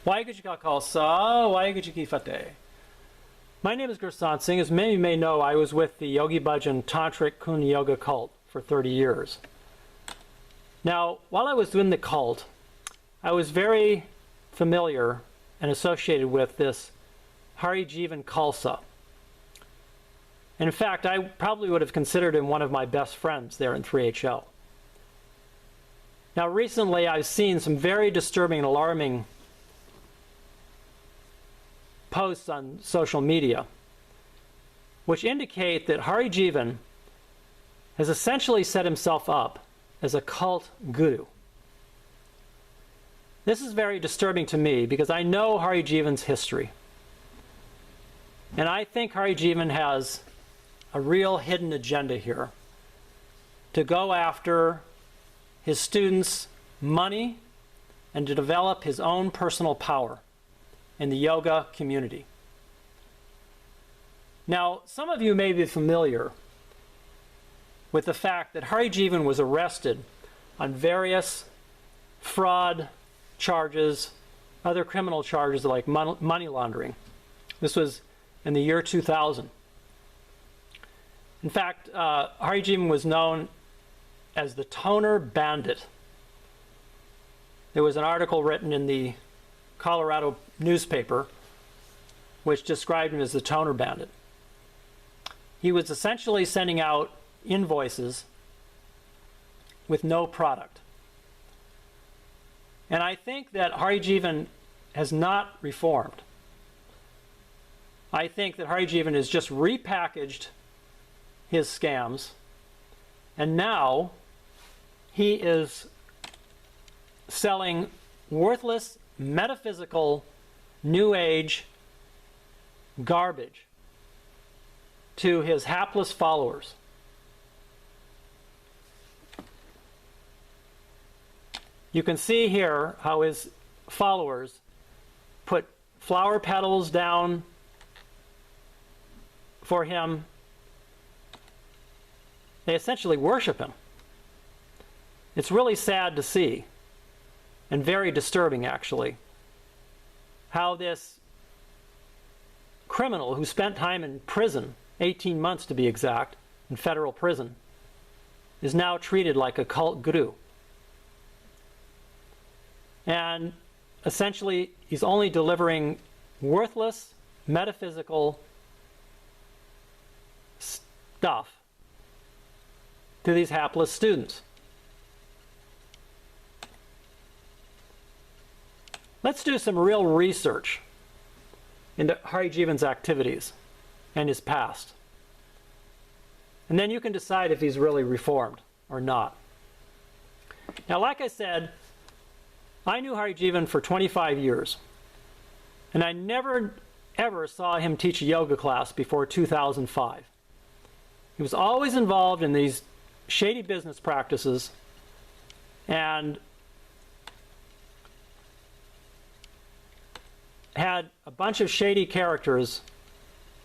Waheguru Ji Ka Khalsa, Waheguru Ji Ki Fateh. My name is Gursant Singh. As many may know, I was with the Yogi Bhajan Tantric Kundalini Yoga cult for 30 years. Now, while I was in the cult, I was very familiar and associated with this Harijiwan Khalsa. And in fact, I probably would have considered him one of my best friends there in 3HL. Now, recently I've seen some very disturbing and alarming posts on social media which indicate that Harijiwan has essentially set himself up as a cult guru. This is very disturbing to me because I know Harijiwan's history. And I think Harijiwan has a real hidden agenda here to go after his students' money and to develop his own personal power in the yoga community. Now, some of you may be familiar with the fact that Harijiwan was arrested on various fraud charges, other criminal charges like money laundering. This was in the year 2000. In fact, Harijiwan was known as the Toner Bandit. There was an article written in the Colorado newspaper which described him as the Toner Bandit. He was essentially sending out invoices with no product. And I think that Harijiwan has not reformed. I think that Harijiwan has just repackaged his scams, and now he is selling worthless, metaphysical, New Age garbage to his hapless followers. You can see here how his followers put flower petals down for him. They essentially worship him. It's really sad to see, and very disturbing actually, how this criminal who spent time in prison, 18 months to be exact, in federal prison, is now treated like a cult guru. And essentially, he's only delivering worthless, metaphysical stuff to these hapless students. Let's do some real research into Harijiwan's activities and his past. And then you can decide if he's really reformed or not. Now, like I said, I knew Harijiwan for 25 years, and I never ever saw him teach a yoga class before 2005. He was always involved in these shady business practices and had a bunch of shady characters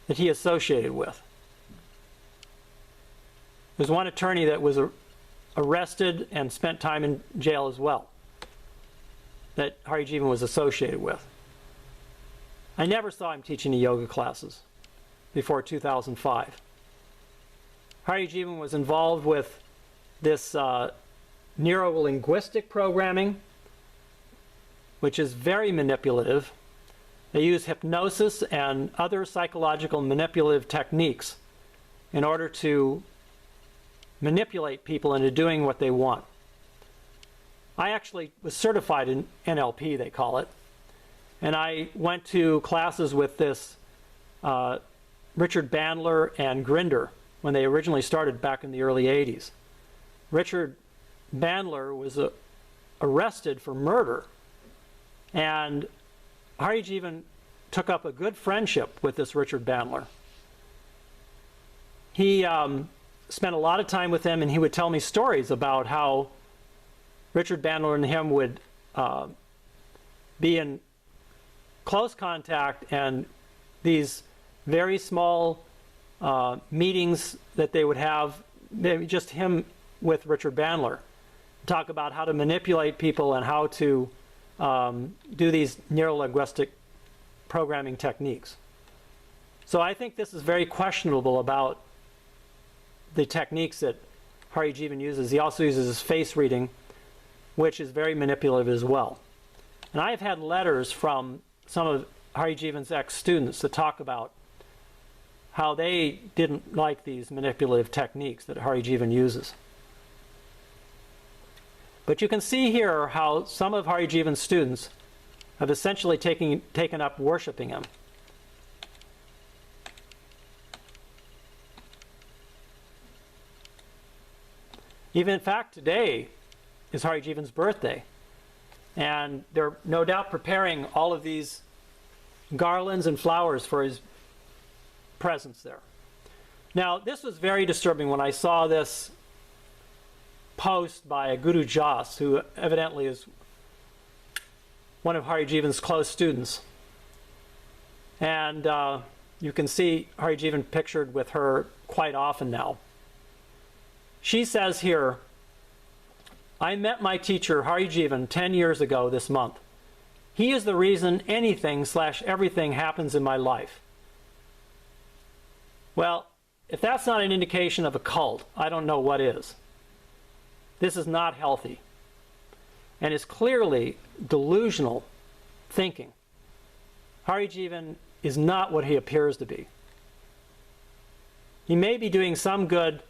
that he associated with. There's one attorney that was arrested and spent time in jail as well, that Harijiwan was associated with. I never saw him teach any yoga classes before 2005. Harijiwan was involved with this neuro-linguistic programming, which is very manipulative. They use hypnosis and other psychological manipulative techniques in order to manipulate people into doing what they want. I actually was certified in NLP, they call it, and I went to classes with this Richard Bandler and Grinder when they originally started back in the early 80s. Richard Bandler was arrested for murder, and Harijiwan took up a good friendship with this Richard Bandler. He spent a lot of time with him, and he would tell me stories about how Richard Bandler and him would be in close contact, and these very small meetings that they would have, maybe just him with Richard Bandler, talk about how to manipulate people and how to do these neurolinguistic programming techniques. So I think this is very questionable about the techniques that Harijivan uses. He also uses his face reading, which is very manipulative as well. And I have had letters from some of Harijivan's ex-students that talk about how they didn't like these manipulative techniques that Harijivan uses. But you can see here how some of Harijivan's students have essentially taken up worshiping him. Even in fact, today is Harijivan's birthday. And they're no doubt preparing all of these garlands and flowers for his presence there. Now, this was very disturbing when I saw this post by a Guru Jas, who evidently is one of Harijivan's close students. And you can see Harijivan pictured with her quite often now. She says here, I met my teacher, Harijivan, 10 years ago this month. He is the reason anything/everything happens in my life. Well, if that's not an indication of a cult, I don't know what is. This is not healthy. And is clearly delusional thinking. Harijivan is not what he appears to be. He may be doing some good,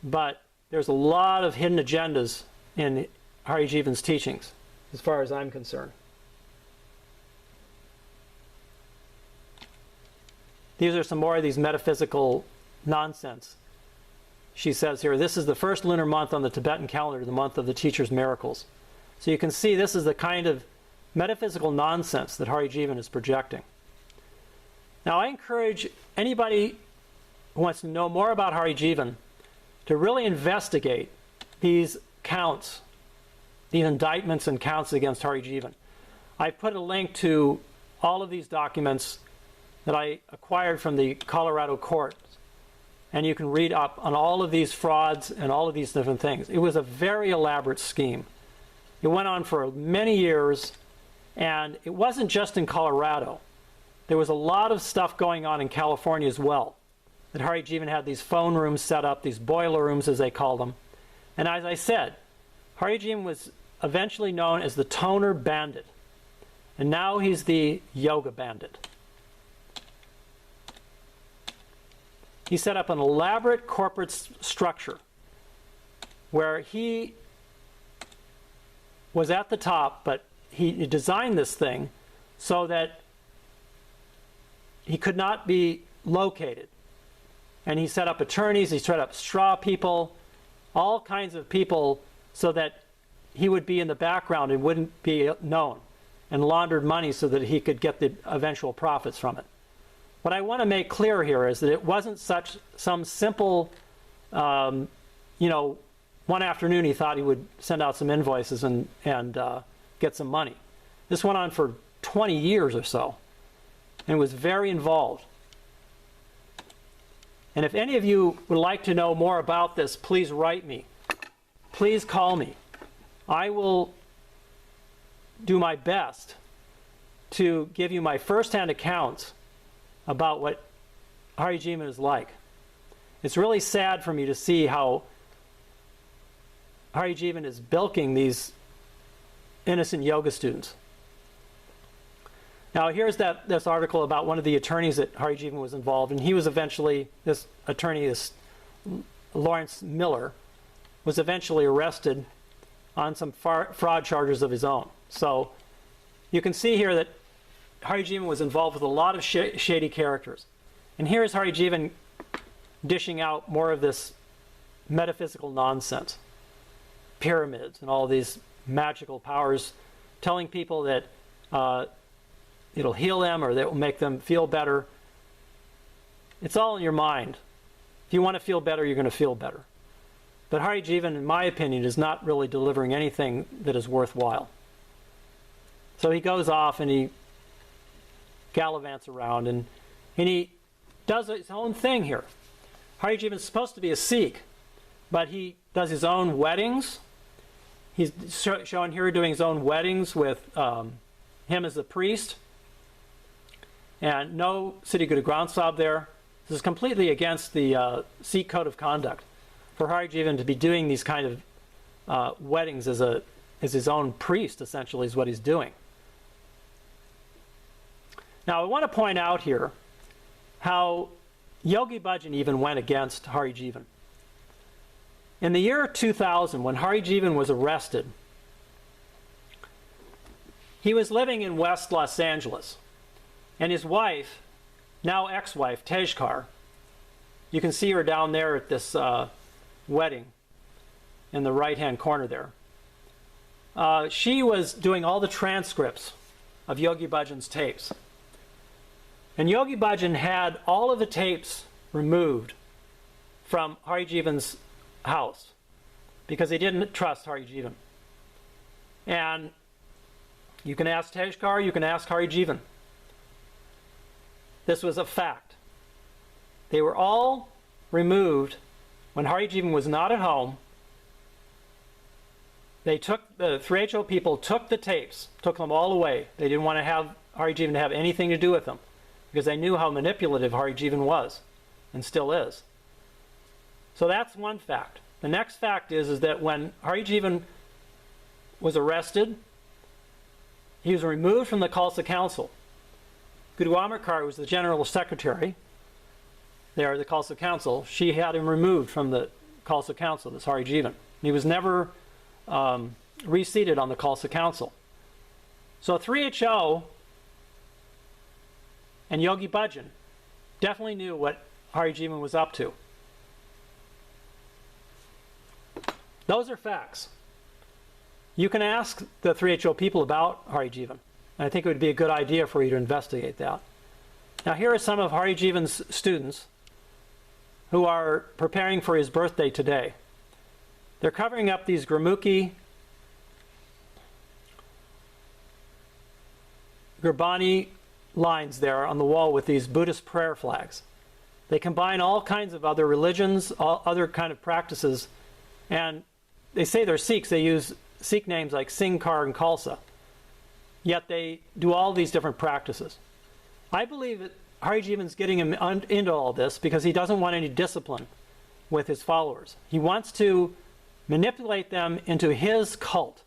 but there's a lot of hidden agendas in Harijivan's teachings, as far as I'm concerned. These are some more of these metaphysical nonsense. She says here, this is the first lunar month on the Tibetan calendar, the month of the teacher's miracles. So you can see this is the kind of metaphysical nonsense that Harijivan is projecting. Now I encourage anybody who wants to know more about Harijivan to really investigate these counts, these indictments and counts against Harijivan. I put a link to all of these documents that I acquired from the Colorado court, and you can read up on all of these frauds and all of these different things. It was a very elaborate scheme. It went on for many years, and it wasn't just in Colorado. There was a lot of stuff going on in California as well. That Harijivan had these phone rooms set up, these boiler rooms as they called them. And as I said, Harijivan was eventually known as the toner bandit. And now he's the yoga bandit. He set up an elaborate corporate structure where he was at the top, but he designed this thing so that he could not be located. And he set up attorneys, he set up straw people, all kinds of people so that he would be in the background and wouldn't be known, and laundered money so that he could get the eventual profits from it. What I want to make clear here is that it wasn't some simple, one afternoon he thought he would send out some invoices and get some money. This went on for 20 years or so, and was very involved. And if any of you would like to know more about this, please write me. Please call me. I will do my best to give you my first-hand accounts about what Harijivan is like. It's really sad for me to see how Harijivan is bilking these innocent yoga students. Now here's this article about one of the attorneys that Harijivan was involved in. He was eventually, this attorney, this Lawrence Miller, was eventually arrested on some fraud charges of his own. So you can see here that Harijivan was involved with a lot of shady characters. And here's Harijivan dishing out more of this metaphysical nonsense. Pyramids and all these magical powers, telling people that it'll heal them or that it will make them feel better. It's all in your mind. If you want to feel better, you're going to feel better. But Harijivan, in my opinion, is not really delivering anything that is worthwhile. So he goes off and he gallivants around and he does his own thing here. Harijivan is supposed to be a Sikh, but he does his own weddings. He's shown here doing his own weddings with him as a priest, and no city Guru Granth Sahib there. This is completely against the Sikh code of conduct for Harijivan to be doing these kind of weddings as his own priest, essentially, is what he's doing. Now, I want to point out here how Yogi Bhajan even went against Harijivan. In the year 2000, when Harijivan was arrested, he was living in West Los Angeles, and his wife, now ex-wife, Tej Kaur, you can see her down there at this wedding in the right-hand corner there. She was doing all the transcripts of Yogi Bhajan's tapes. And Yogi Bhajan had all of the tapes removed from Harijivan's house because he didn't trust Harijivan. And you can ask Tej Kaur, you can ask Harijivan. This was a fact. They were all removed when Harijivan was not at home. They took, the 3HO people took the tapes, took them all away. They didn't want to have Harijivan to have anything to do with them because they knew how manipulative Harijivan was and still is. So that's one fact. The next fact is that when Harijivan was arrested, he was removed from the Khalsa Council. Guru Amarkar was the General Secretary there, the Khalsa Council. She had him removed from the Khalsa Council, this Harijivan. He was never reseated on the Khalsa Council. So 3HO and Yogi Bhajan definitely knew what Harijivan was up to. Those are facts. You can ask the 3HO people about Harijivan. I think it would be a good idea for you to investigate that. Now here are some of Harijivan's students who are preparing for his birthday today. They're covering up these Gurmukhi, Gurbani lines there on the wall with these Buddhist prayer flags. They combine all kinds of other religions, all other kind of practices, and they say they're Sikhs. They use Sikh names like Singh, Kaur, and Khalsa. Yet they do all these different practices. I believe that Harijivan's getting him into all this because he doesn't want any discipline with his followers. He wants to manipulate them into his cult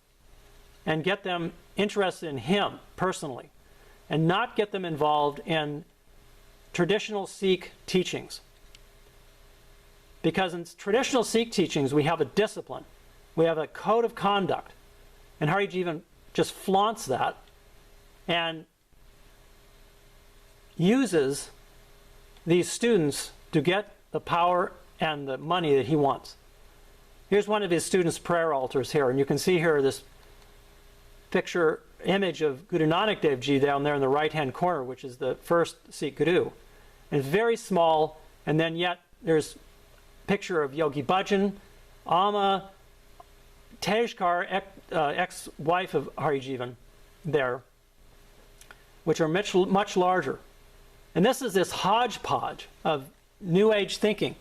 and get them interested in him personally and not get them involved in traditional Sikh teachings. Because in traditional Sikh teachings, we have a discipline. We have a code of conduct. And Harijivan just flaunts that and uses these students to get the power and the money that he wants. Here's one of his students' prayer altars here, and you can see here this picture image of Guru Nanak Dev Ji down there in the right-hand corner, which is the first Sikh Guru. And it's very small, and then yet there's a picture of Yogi Bhajan, Amma, Tej Kaur, ex-wife of Harijivan there, which are much larger. And this is this hodgepodge of New Age thinking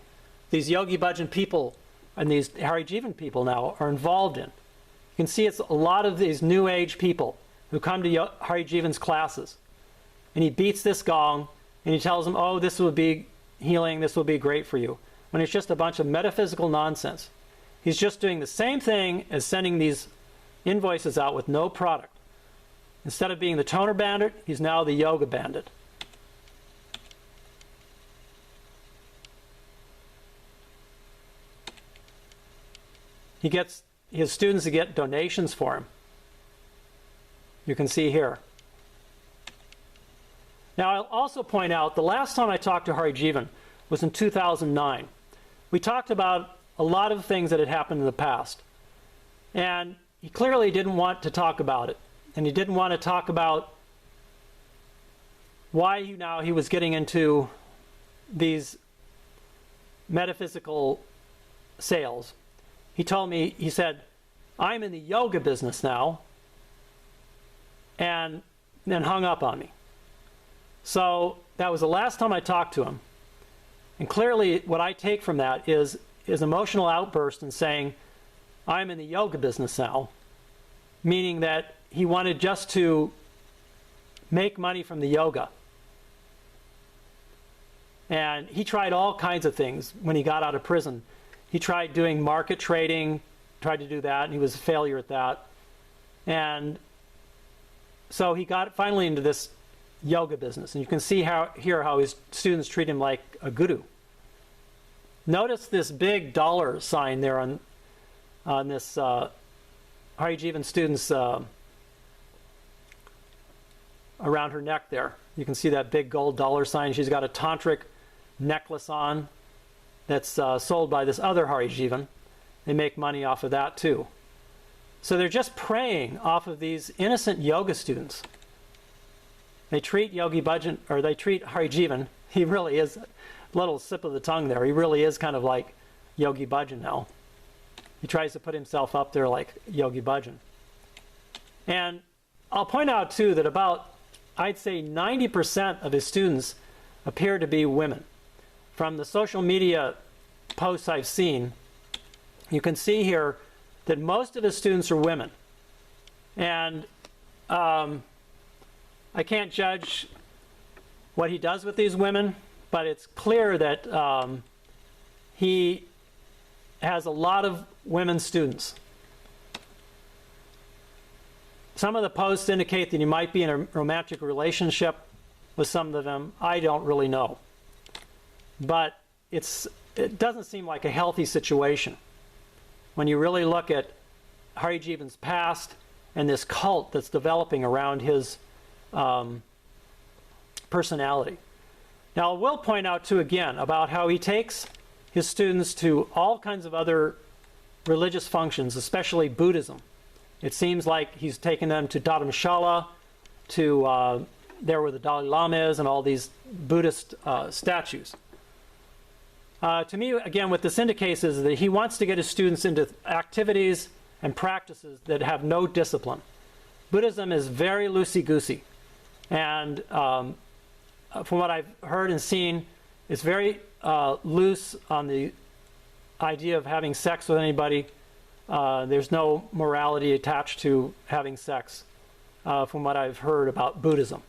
these Yogi Bhajan people and these Harijivan people now are involved in. You can see it's a lot of these New Age people who come to Harijivan's classes. And he beats this gong and he tells them, oh, this will be healing, this will be great for you. When it's just a bunch of metaphysical nonsense. He's just doing the same thing as sending these invoices out with no product. Instead of being the toner bandit, he's now the yoga bandit. He gets his students to get donations for him. You can see here. Now, I'll also point out the last time I talked to Harijivan was in 2009. We talked about a lot of things that had happened in the past. And he clearly didn't want to talk about it. And he didn't want to talk about why he was getting into these metaphysical sales. He told me, he said, I'm in the yoga business now, and then hung up on me. So that was the last time I talked to him. And clearly what I take from that is his emotional outburst and saying, I'm in the yoga business now, meaning that he wanted just to make money from the yoga. And he tried all kinds of things when he got out of prison. He tried doing market trading, tried to do that, and he was a failure at that. And so he got finally into this yoga business. And you can see here how his students treat him like a guru. Notice this big dollar sign there on this Harijivan student's around her neck there. You can see that big gold dollar sign. She's got a Tantric necklace on that's sold by this other Harijivan. They make money off of that too. So they're just preying off of these innocent yoga students. They treat Yogi Bhajan, or they treat Harijivan. He really is, a little slip of the tongue there, he really is kind of like Yogi Bhajan now. He tries to put himself up there like Yogi Bhajan. And I'll point out too that about, I'd say 90% of his students appear to be women. From the social media posts I've seen, you can see here that most of his students are women. And I can't judge what he does with these women, but it's clear that he has a lot of women students. Some of the posts indicate that he might be in a romantic relationship with some of them. I don't really know. But it doesn't seem like a healthy situation when you really look at Harijivan's past and this cult that's developing around his personality. Now, I will point out too again about how he takes his students to all kinds of other religious functions, especially Buddhism. It seems like he's taken them to Dharamshala, to there where the Dalai Lama is, and all these Buddhist statues. To me, again, what this indicates is that he wants to get his students into activities and practices that have no discipline. Buddhism is very loosey-goosey. And from what I've heard and seen, it's very loose on the idea of having sex with anybody. There's no morality attached to having sex, from what I've heard about Buddhism.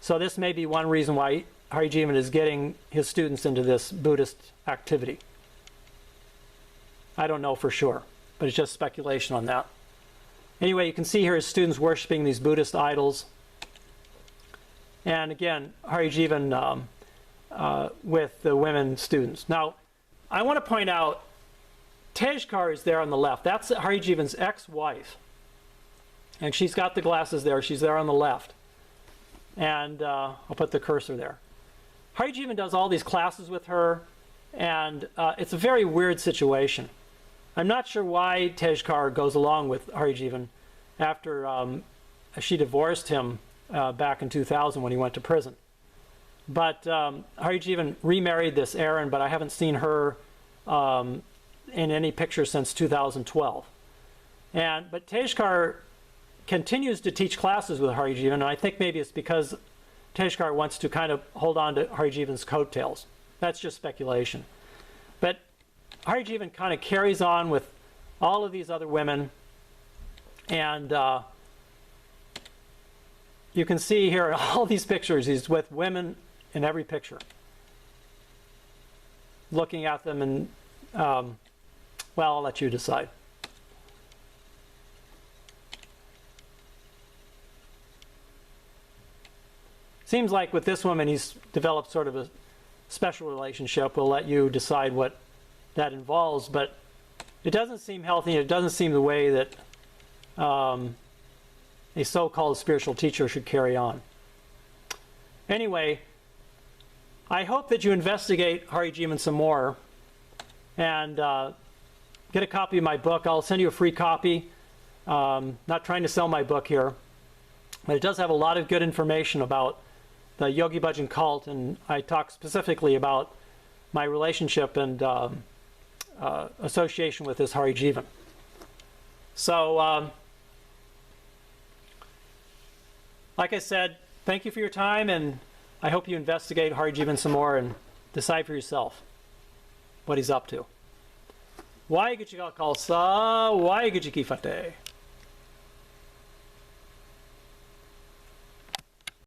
So this may be one reason why Harijivan is getting his students into this Buddhist activity. I don't know for sure, but it's just speculation on that. Anyway, you can see here his students worshiping these Buddhist idols. And again, Harijivan with the women students. Now, I want to point out, Tej Kaur is there on the left. That's Harijivan's ex-wife. And she's got the glasses there. She's there on the left. And I'll put the cursor there. Harijivan does all these classes with her, and it's a very weird situation. I'm not sure why Tej Kaur goes along with Harijivan after she divorced him back in 2000 when he went to prison. But Harijivan remarried this Erin, but I haven't seen her in any picture since 2012. But Tej Kaur continues to teach classes with Harijivan, and I think maybe it's because Tej Kaur wants to kind of hold on to Harijivan's coattails. That's just speculation. But Harijivan kind of carries on with all of these other women, and you can see here all these pictures. He's with women in every picture, looking at them, and well, I'll let you decide. Seems like with this woman he's developed sort of a special relationship. We'll let you decide what that involves, but it doesn't seem healthy. It doesn't seem the way that a so-called spiritual teacher should carry on. Anyway, I hope that you investigate Harijivan some more and get a copy of my book. I'll send you a free copy. Not trying to sell my book here, but it does have a lot of good information about the Yogi Bhajan cult, and I talk specifically about my relationship and association with this Harijivan. So, like I said, thank you for your time, and I hope you investigate Harijivan some more and decide for yourself what he's up to. Waheguru Ji Ka Khalsa, Waheguru Ji Ki Fateh.